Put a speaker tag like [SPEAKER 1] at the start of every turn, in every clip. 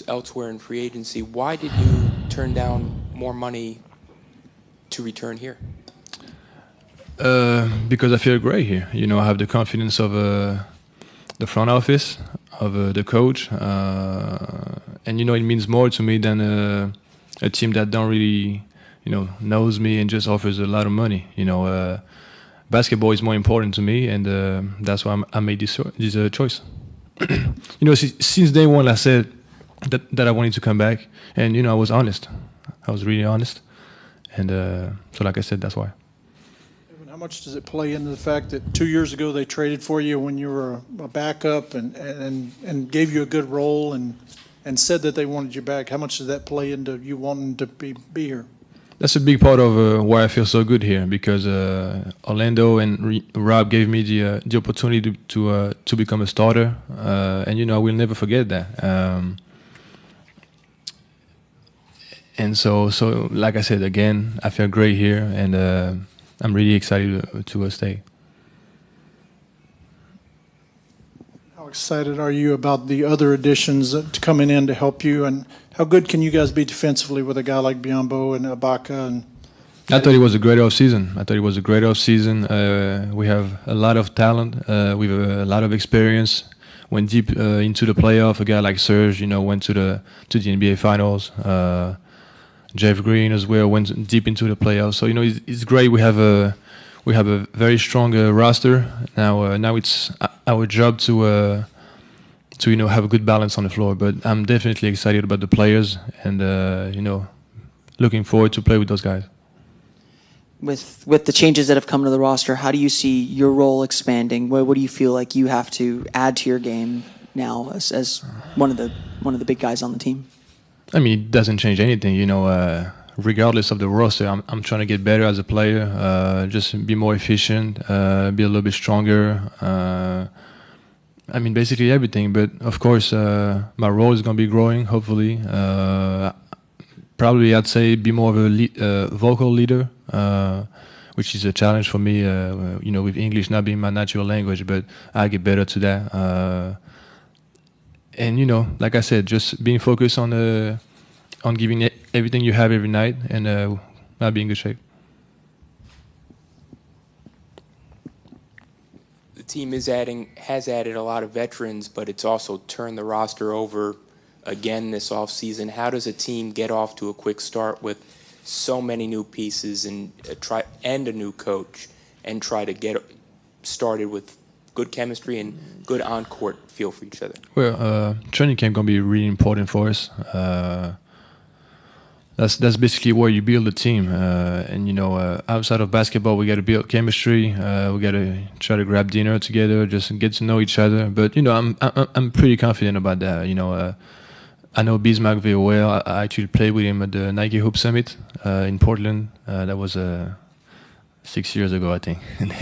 [SPEAKER 1] elsewhere in free agency. Why did you turn down more money to return here?
[SPEAKER 2] Because I feel great here. I have the confidence of the front office, of the coach, and it means more to me than a team that don't really, knows me and just offers a lot of money. Basketball is more important to me, and that's why I made this choice. Since day one, I said that I wanted to come back, and I was honest. I was really honest, and so like I said, that's why.
[SPEAKER 3] How much does it play into the fact that 2 years ago they traded for you when you were a backup and gave you a good role and said that they wanted you back? How much does that play into you wanting to be here?
[SPEAKER 2] That's a big part of why I feel so good here, because Orlando and Rob gave me the opportunity to become a starter, and I will never forget that. And so like I said again, I feel great here, and I'm really excited to stay.
[SPEAKER 3] How excited are you about the other additions coming in to help you, and how good can you guys be defensively with a guy like Biyombo and Ibaka?
[SPEAKER 2] I thought it was a great offseason. We have a lot of talent. We have a lot of experience. Went deep into the playoff. A guy like Serge, went to the NBA Finals. Jeff Green as well went deep into the playoffs. So it's great. We have a very strong roster now. Now it's our job to have a good balance on the floor. But I'm definitely excited about the players, and looking forward to play with those guys.
[SPEAKER 4] With the changes that have come to the roster, how do you see your role expanding? What do you feel like you have to add to your game now as one of the big guys on the team?
[SPEAKER 2] I mean, it doesn't change anything, regardless of the roster. I'm trying to get better as a player, just be more efficient, be a little bit stronger. I mean, basically everything. But of course, my role is going to be growing, hopefully. Probably, I'd say, be more of a vocal leader, which is a challenge for me, with English not being my natural language, but I get better to that. And like I said, just being focused on giving everything you have every night, and I'll be in good shape.
[SPEAKER 1] The team has added a lot of veterans, but it's also turned the roster over again this offseason. How does a team get off to a quick start with so many new pieces and a new coach, and try to get started with good chemistry and good on-court feel for each other?
[SPEAKER 2] Well, training camp gonna be really important for us. That's basically where you build a team. And outside of basketball, we got to build chemistry. We got to try to grab dinner together, just get to know each other. But I'm pretty confident about that. I know Bismarck very well. I actually played with him at the Nike Hoop Summit in Portland. That was 6 years ago, I think. And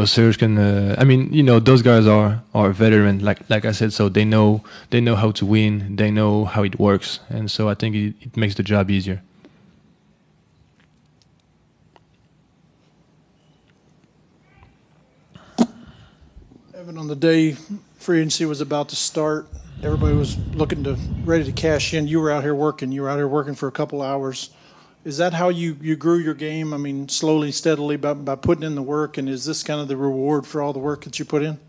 [SPEAKER 2] Serge can. Those guys are veteran, like I said. So they know how to win. They know how it works, and so I think it makes the job easier.
[SPEAKER 3] Evan, on the day free agency was about to start, everybody was ready to cash in. You were out here working. You were out here working for a couple hours. Is that how you grew your game? I mean, slowly, steadily, by putting in the work, and is this kind of the reward for all the work that you put in?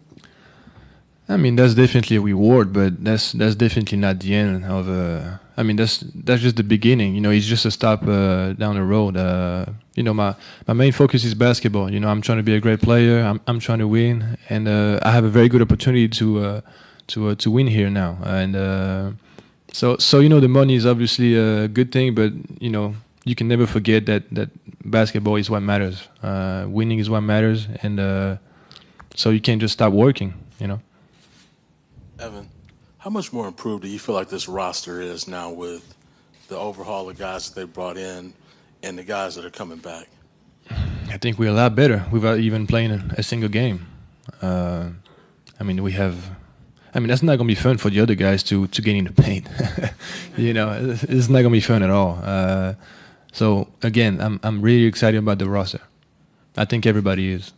[SPEAKER 2] I mean, that's definitely a reward, but that's definitely not the end of. That's just the beginning. It's just a stop down the road. My main focus is basketball. I'm trying to be a great player. I'm trying to win, and I have a very good opportunity to win here now. And so the money is obviously a good thing, but you can never forget that basketball is what matters. Winning is what matters, and so you can't just stop working.
[SPEAKER 5] Evan, how much more improved do you feel like this roster is now with the overhaul of guys that they brought in and the guys that are coming back?
[SPEAKER 2] I think we're a lot better without even playing a single game. That's not going to be fun for the other guys to get in the paint. It's not going to be fun at all. So again, I'm really excited about the roster. I think everybody is.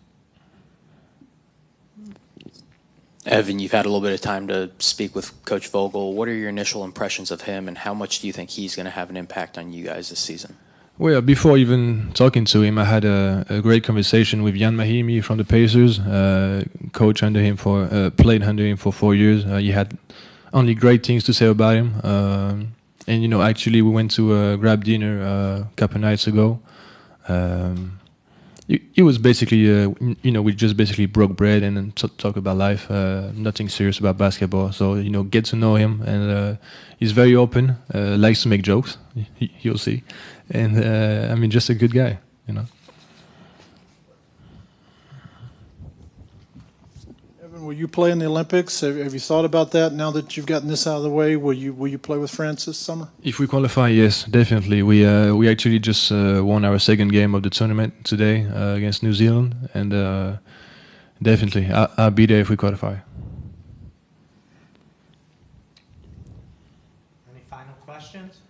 [SPEAKER 6] Evan, you've had a little bit of time to speak with Coach Vogel. What are your initial impressions of him, and how much do you think he's going to have an impact on you guys this season?
[SPEAKER 2] Well, before even talking to him, I had a great conversation with Jan Mahimi from the Pacers. Coach under him played under him for 4 years. He had only great things to say about him. And actually, we went to grab dinner a couple nights ago. It was basically, we just basically broke bread and then talk about life. Nothing serious about basketball. So get to know him, and he's very open. Likes to make jokes. You'll see, and just a good guy.
[SPEAKER 3] Evan, will you play in the Olympics? Have you thought about that now that you've gotten this out of the way? Will you play with France this summer?
[SPEAKER 2] If we qualify, yes, definitely. We actually just won our second game of the tournament today against New Zealand, and definitely I'll be there if we qualify.
[SPEAKER 7] Any final questions?